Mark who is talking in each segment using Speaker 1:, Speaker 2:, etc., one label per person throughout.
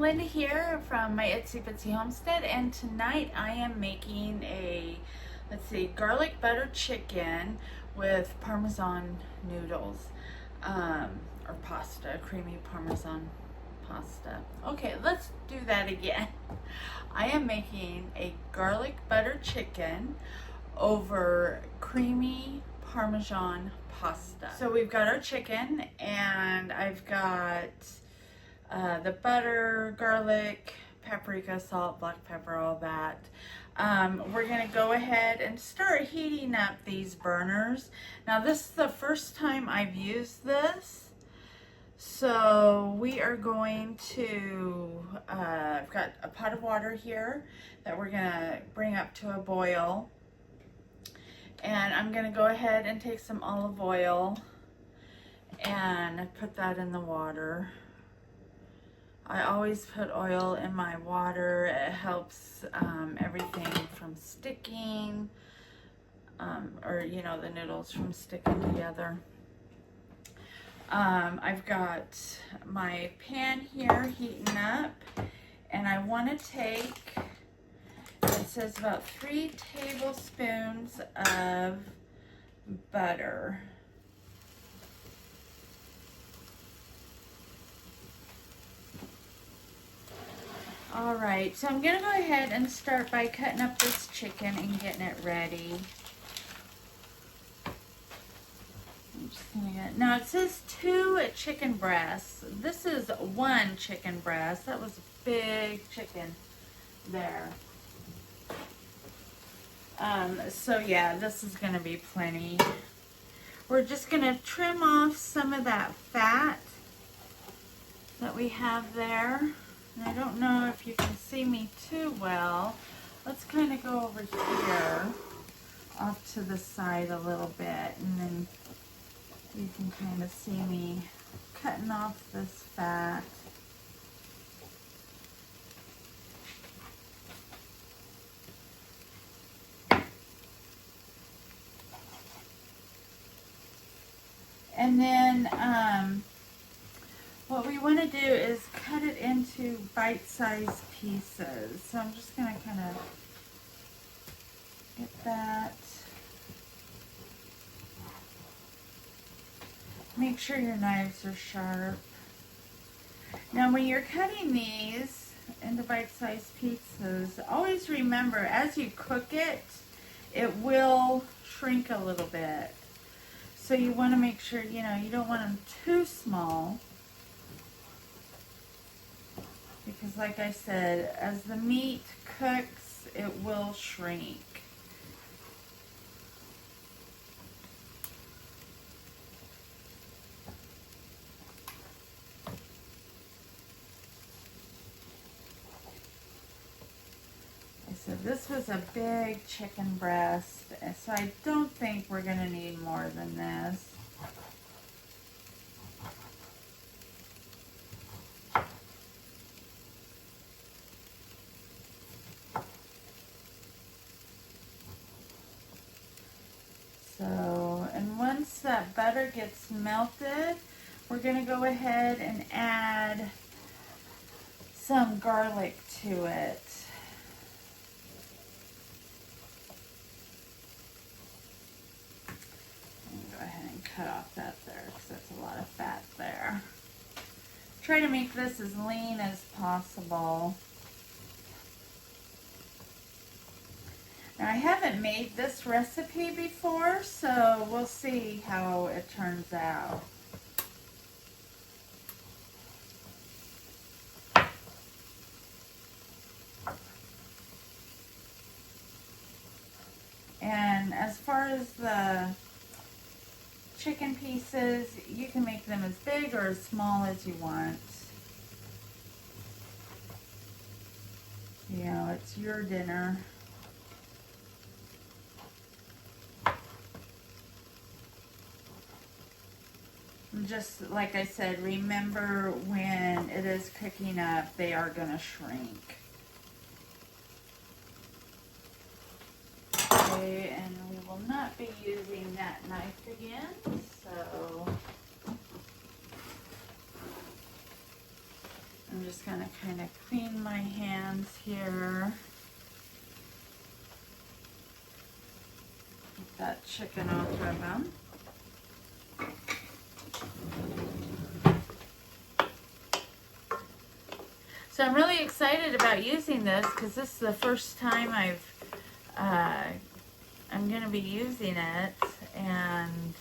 Speaker 1: Linda here from my Itsy Bitsy Homestead, and tonight I am making a, garlic butter chicken with Parmesan noodles, or pasta, creamy Parmesan pasta. Okay, let's do that again. I am making a garlic butter chicken over creamy Parmesan pasta. So we've got our chicken, and I've got the butter, garlic, paprika, salt, black pepper, all that. We're going to go ahead and start heating up these burners. Now this is the first time I've used this. So we are going to, I've got a pot of water here that we're going to bring up to a boil. And I'm going to go ahead and take some olive oil and put that in the water. I always put oil in my water. It helps everything from sticking, or you know, the noodles from sticking together. I've got my pan here heating up, and I want to take, it says about 3 tablespoons of butter. All right, so I'm going to go ahead and start by cutting up this chicken and getting it ready. I'm just going to get, now it says 2 chicken breasts. This is 1 chicken breast. That was a big chicken there. So yeah, this is going to be plenty. We're just going to trim off some of that fat that we have there. And I don't know if you can see me too well. Let's kind of go over here off to the side a little bit, and then you can kind of see me cutting off this fat. And then what we want to do is cut it into bite-sized pieces. So I'm just going to kind of get that. Make sure your knives are sharp. Now when you're cutting these into bite-sized pieces, always remember as you cook it, it will shrink a little bit. So you want to make sure, you know, you don't want them too small. Because like I said, as the meat cooks, it will shrink. So this was a big chicken breast, so I don't think we're going to need more than this. So, and once that butter gets melted, we're going to go ahead and add some garlic to it. Go ahead and cut off that there because that's a lot of fat there. Try to make this as lean as possible. Now I haven't made this recipe before, so we'll see how it turns out. And as far as the chicken pieces, you can make them as big or as small as you want. You know, it's your dinner. Just like I said, remember when it is cooking up, they are going to shrink. Okay, and we will not be using that knife again, so I'm just going to kind of clean my hands here. Get that chicken off of them. So I'm really excited about using this because this is the first time I'm going to be using it, and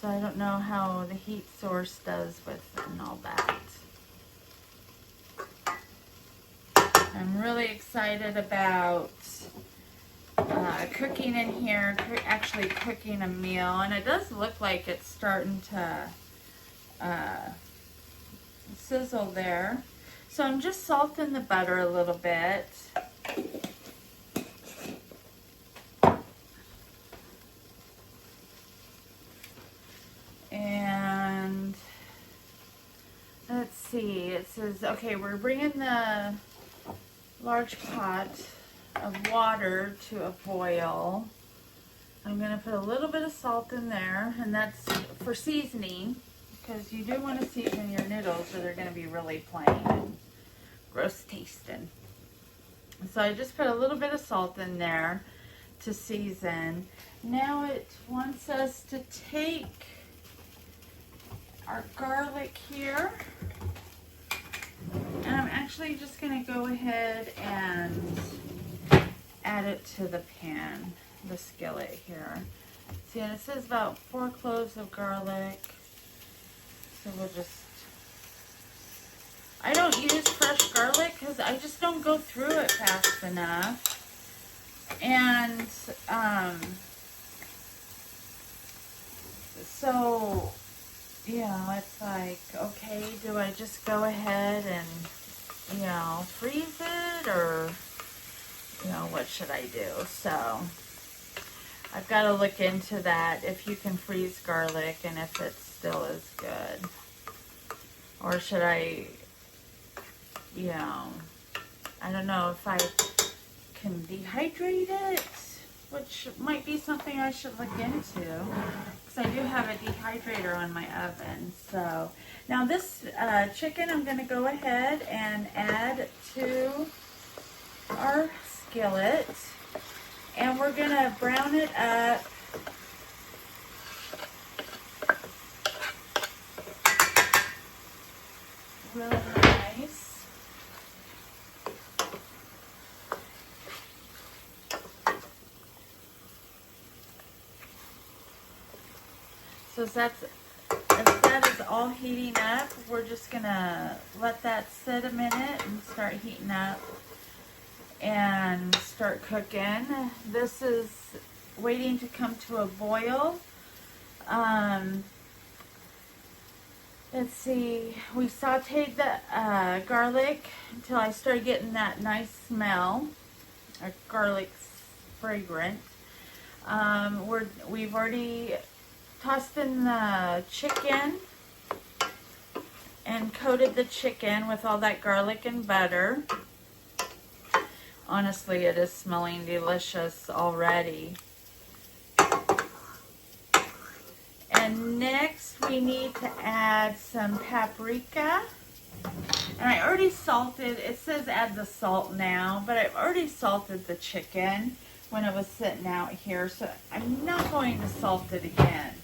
Speaker 1: so I don't know how the heat source does with it and all that. I'm really excited about cooking in here, actually cooking a meal, and it does look like it's starting to sizzle there. So I'm just salting the butter a little bit. And let's see, it says, okay, we're bringing the large pot of water to a boil. I'm going to put a little bit of salt in there, and that's for seasoning, because you do want to season your noodles or they're going to be really plain and gross tasting. So I just put a little bit of salt in there to season. Now it wants us to take our garlic here, and I'm actually just going to go ahead and add it to the pan, the skillet here. See, and it says about 4 cloves of garlic. So we'll just, I don't use fresh garlic because I just don't go through it fast enough. And so, you know, it's like, okay, do I just go ahead and, you know, freeze it, or, you know, what should I do? So I've got to look into that, if you can freeze garlic and if it still is good. Or should I, you know, I don't know if I can dehydrate it, which might be something I should look into, because I do have a dehydrator on my oven. So now this chicken I'm going to go ahead and add to our skillet, and we're going to brown it up. Really nice. So as that is all heating up, we're just gonna let that sit a minute and start heating up and start cooking. This is waiting to come to a boil. Let's see, we sauteed the garlic until I started getting that nice smell, garlic fragrant. We've already tossed in the chicken and coated the chicken with all that garlic and butter. Honestly, it is smelling delicious already. And next we need to add some paprika. And I already salted, it says add the salt now, but I've already salted the chicken when it was sitting out here, so I'm not going to salt it again.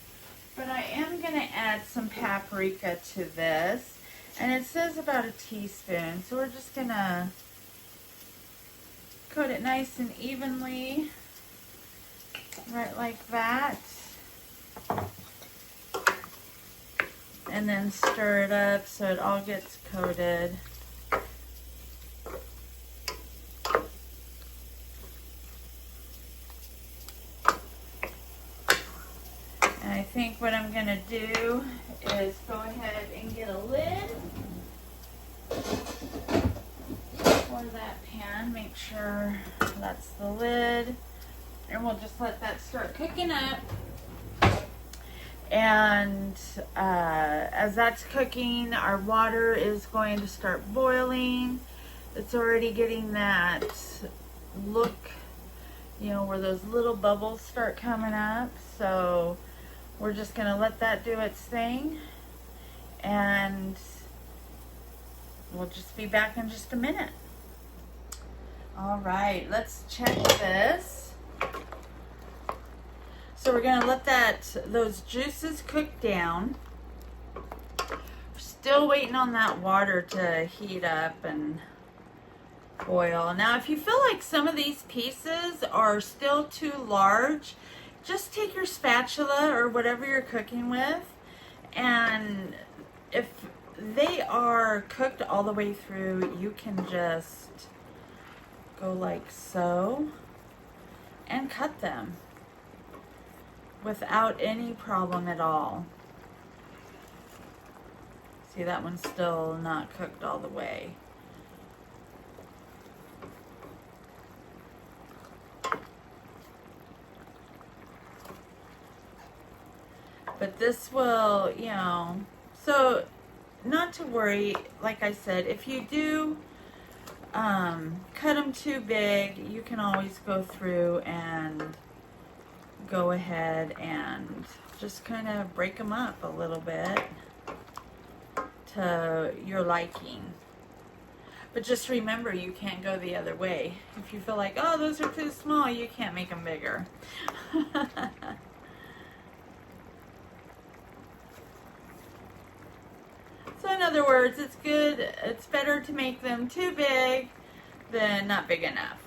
Speaker 1: But I am going to add some paprika to this, and it says about a teaspoon, so we're just going to coat it nice and evenly, right like that. And then stir it up so it all gets coated. And I think what I'm going to do is go ahead and get a lid for that pan. Make sure that's the lid. And we'll just let that start cooking up. And as that's cooking, our water is going to start boiling. It's already getting that look, you know, where those little bubbles start coming up. So we're just going to let that do its thing. And we'll just be back in just a minute. All right, let's check this. So we're gonna let those juices cook down. We're still waiting on that water to heat up and boil. Now, if you feel like some of these pieces are still too large, just take your spatula or whatever you're cooking with, and if they are cooked all the way through, you can just go like so and cut them without any problem at all. See, that one's still not cooked all the way. But this will, you know, so not to worry. Like I said, if you do cut them too big, you can always go through and go ahead and just kind of break them up a little bit to your liking. But just remember, you can't go the other way. If you feel like, oh, those are too small, you can't make them bigger. So in other words, it's good, it's better to make them too big than not big enough.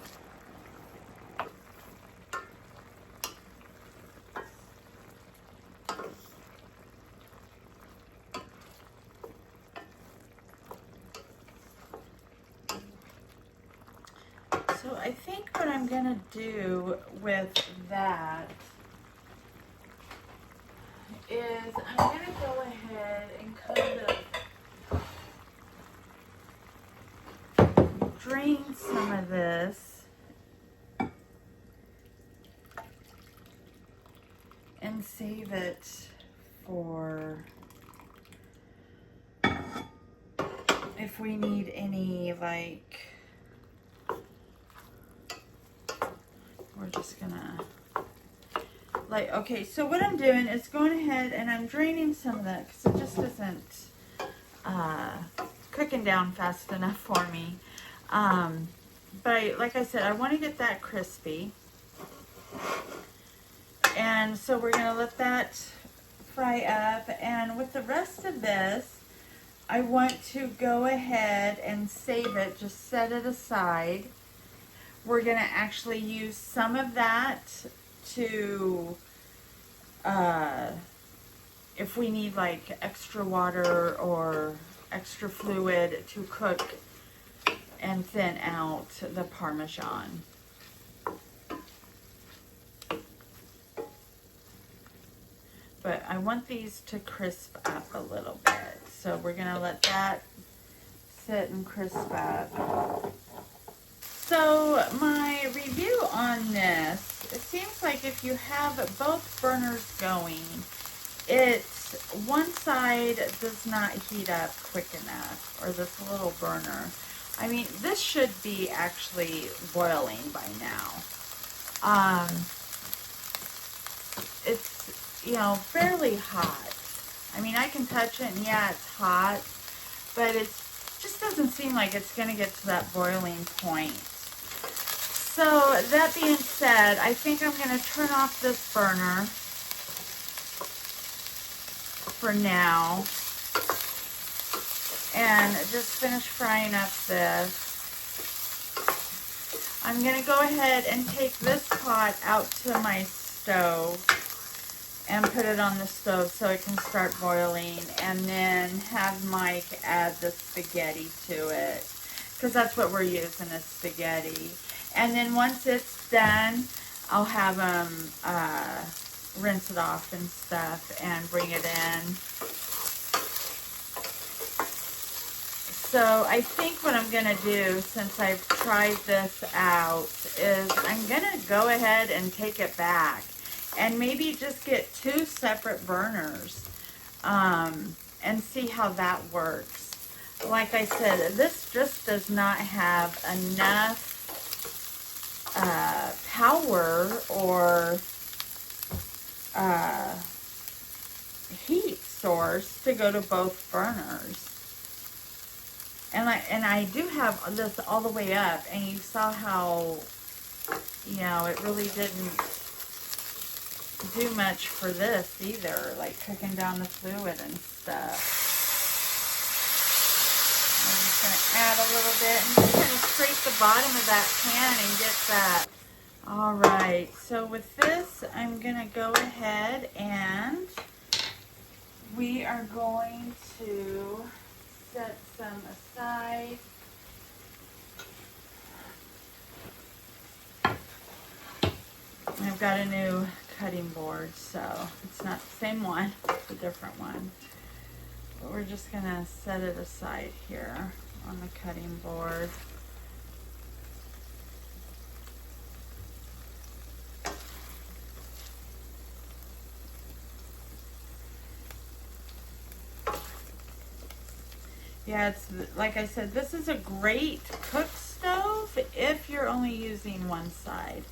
Speaker 1: So I think what I'm gonna do with that is I'm gonna go ahead and kind of drain some of this and save it for if we need any, like, we're just gonna, like, okay, so what I'm doing is going ahead and I'm draining some of that because it just isn't cooking down fast enough for me. But like I said, I want to get that crispy. And so we're going to let that fry up. And with the rest of this, I want to go ahead and save it, just set it aside. We're going to actually use some of that to, if we need like extra water or extra fluid to cook and thin out the Parmesan. But I want these to crisp up a little bit. So we're gonna let that sit and crisp up. So my review on this, it seems like if you have both burners going, one side does not heat up quick enough, or this little burner. I mean, this should be actually boiling by now. It's, you know, fairly hot. I mean, I can touch it and yeah, it's hot, but it just doesn't seem like it's going to get to that boiling point. So that being said, I think I'm going to turn off this burner for now and just finish frying up this. I'm going to go ahead and take this pot out to my stove and put it on the stove so it can start boiling, and then have Mike add the spaghetti to it, because that's what we're using is spaghetti. And then once it's done, I'll have him rinse it off and stuff and bring it in. So I think what I'm going to do, since I've tried this out, is I'm going to go ahead and take it back and maybe just get 2 separate burners and see how that works. Like I said, this just does not have enough power or heat source to go to both burners. And I do have this all the way up, and you saw how, you know, it really didn't do much for this either, like cooking down the fluid and stuff. I'm just going to add a little bit and just kind of scrape the bottom of that pan and get that. All right, so with this, I'm going to go ahead and we are going to set some aside. I've got a new cutting board, so it's not the same one, it's a different one. But we're just gonna set it aside here on the cutting board. Yeah, it's like I said, this is a great cook stove if you're only using one side.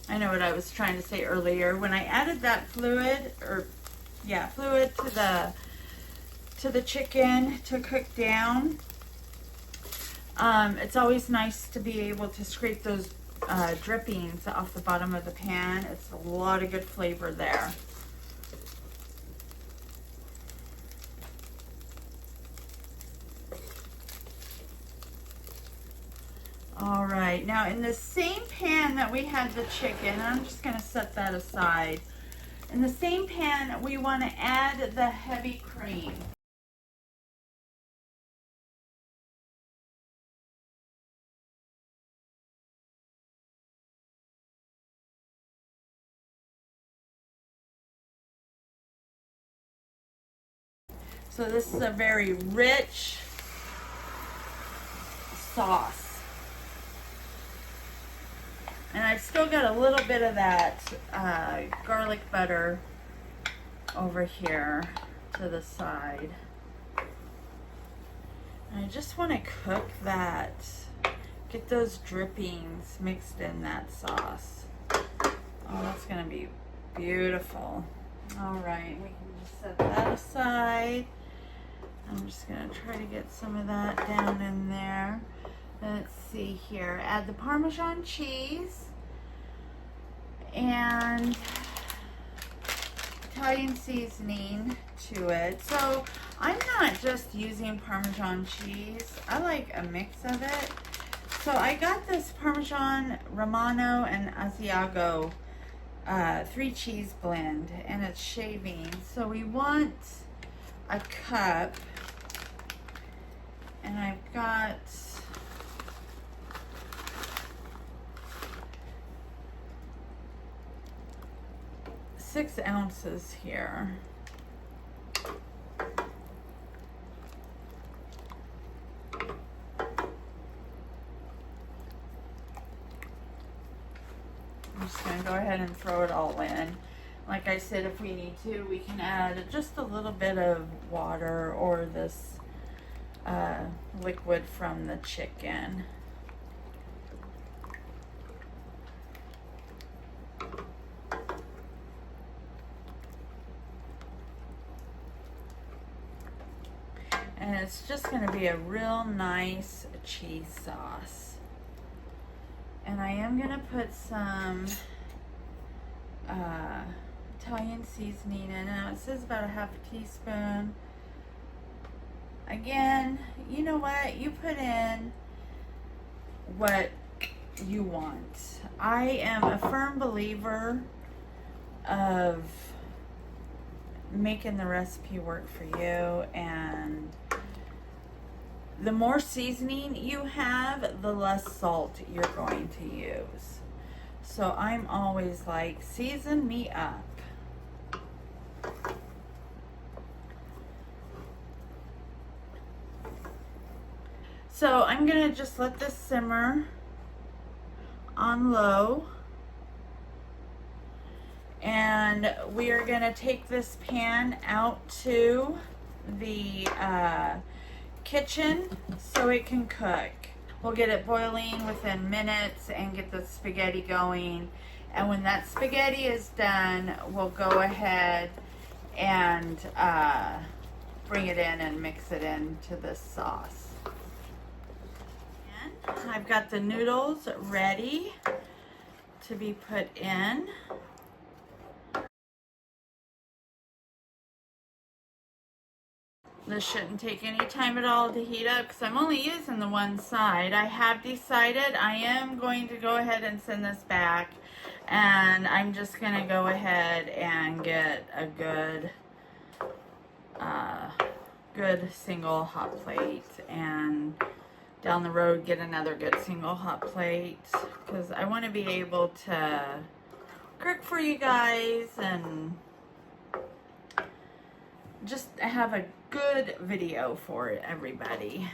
Speaker 1: I know what I was trying to say earlier. When I added that fluid, fluid to the chicken to cook down, it's always nice to be able to scrape those drippings off the bottom of the pan. It's a lot of good flavor there. All right, now in the same pan that we had the chicken, I'm just gonna set that aside. In the same pan, we wanna add the heavy cream. So this is a very rich sauce. And I've still got a little bit of that garlic butter over here to the side. And I just want to cook that, get those drippings mixed in that sauce. Oh, that's going to be beautiful. All right, we can just set that aside. I'm just going to try to get some of that down in there. Let's see here. Add the Parmesan cheese and Italian seasoning to it. So I'm not just using Parmesan cheese. I like a mix of it. So I got this Parmesan Romano and Asiago 3-cheese blend, and it's shaving. So we want a cup, and I've got 6 ounces here. I'm just going to go ahead and throw it all in. Like I said, if we need to, we can add just a little bit of water or this liquid from the chicken. And it's just going to be a real nice cheese sauce. And I am going to put some Italian seasoning in. Now it says about a half a teaspoon. Again, you know what? You put in what you want. I am a firm believer of making the recipe work for you, and the more seasoning you have, the less salt you're going to use. So I'm always like, season me up. So I'm gonna just let this simmer on low. And we are gonna take this pan out to the kitchen so it can cook. We'll get it boiling within minutes and get the spaghetti going. And when that spaghetti is done, we'll go ahead and bring it in and mix it into this sauce. And I've got the noodles ready to be put in. This shouldn't take any time at all to heat up because I'm only using the one side. I have decided I am going to go ahead and send this back, and I'm just going to go ahead and get a good single hot plate, and down the road get another good single hot plate, because I want to be able to cook for you guys and just have a good video for everybody,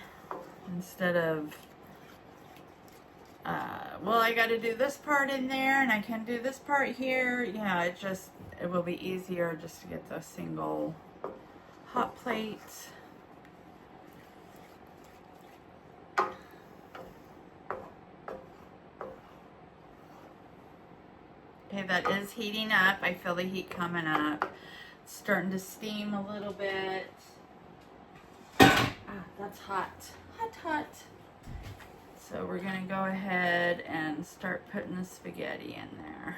Speaker 1: instead of well, I got to do this part in there and I can do this part here. Yeah, it will be easier just to get the single hot plate. Okay, that is heating up. I feel the heat coming up. It's starting to steam a little bit. Ah, that's hot. Hot. So we're going to go ahead and start putting the spaghetti in there.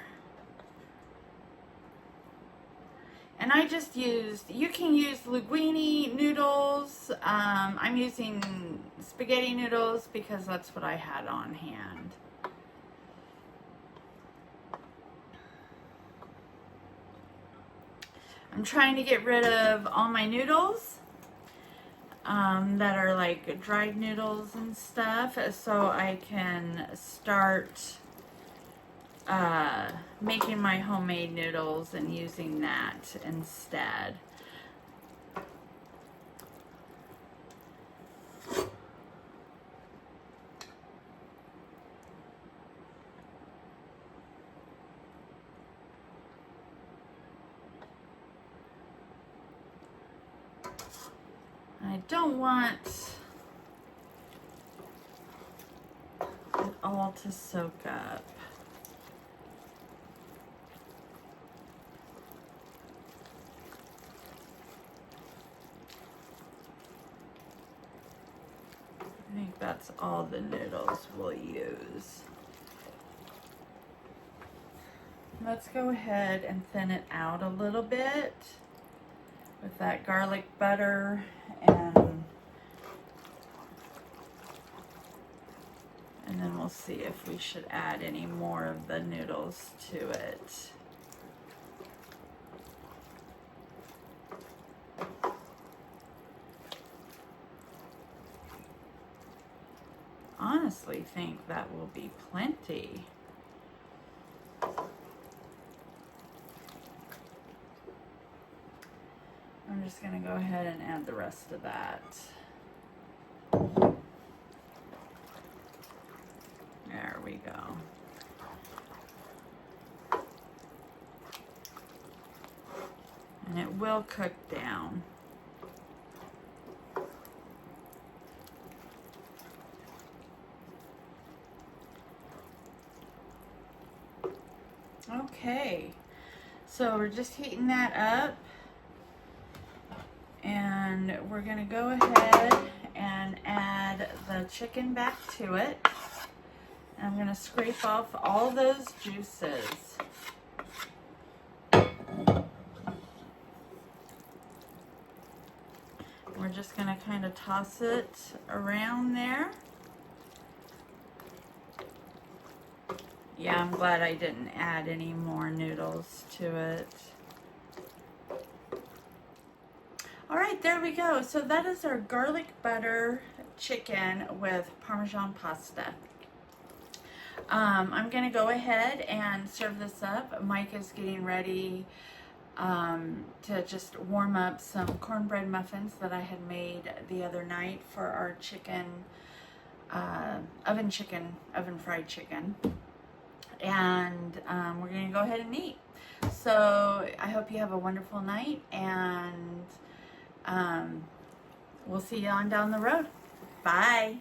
Speaker 1: And I just used, you can use linguine noodles. I'm using spaghetti noodles because that's what I had on hand. I'm trying to get rid of all my noodles that are like dried noodles and stuff, so I can start making my homemade noodles and using that instead. I don't want it all to soak up. I think that's all the noodles we'll use. Let's go ahead and thin it out a little bit with that garlic butter, and then we'll see if we should add any more of the noodles to it. Honestly think that will be plenty. I'm just going to go ahead and add the rest of that. There we go. And it will cook down. Okay, so we're just heating that up, and we're going to go ahead and add the chicken back to it. And I'm going to scrape off all those juices. We're just going to kind of toss it around there. Yeah, I'm glad I didn't add any more noodles to it. All right, there we go. So that is our garlic butter chicken with Parmesan pasta. I'm going to go ahead and serve this up. Mike is getting ready to just warm up some cornbread muffins that I had made the other night for our chicken, oven fried chicken. And we're going to go ahead and eat. So I hope you have a wonderful night, and we'll see you on down the road. Bye.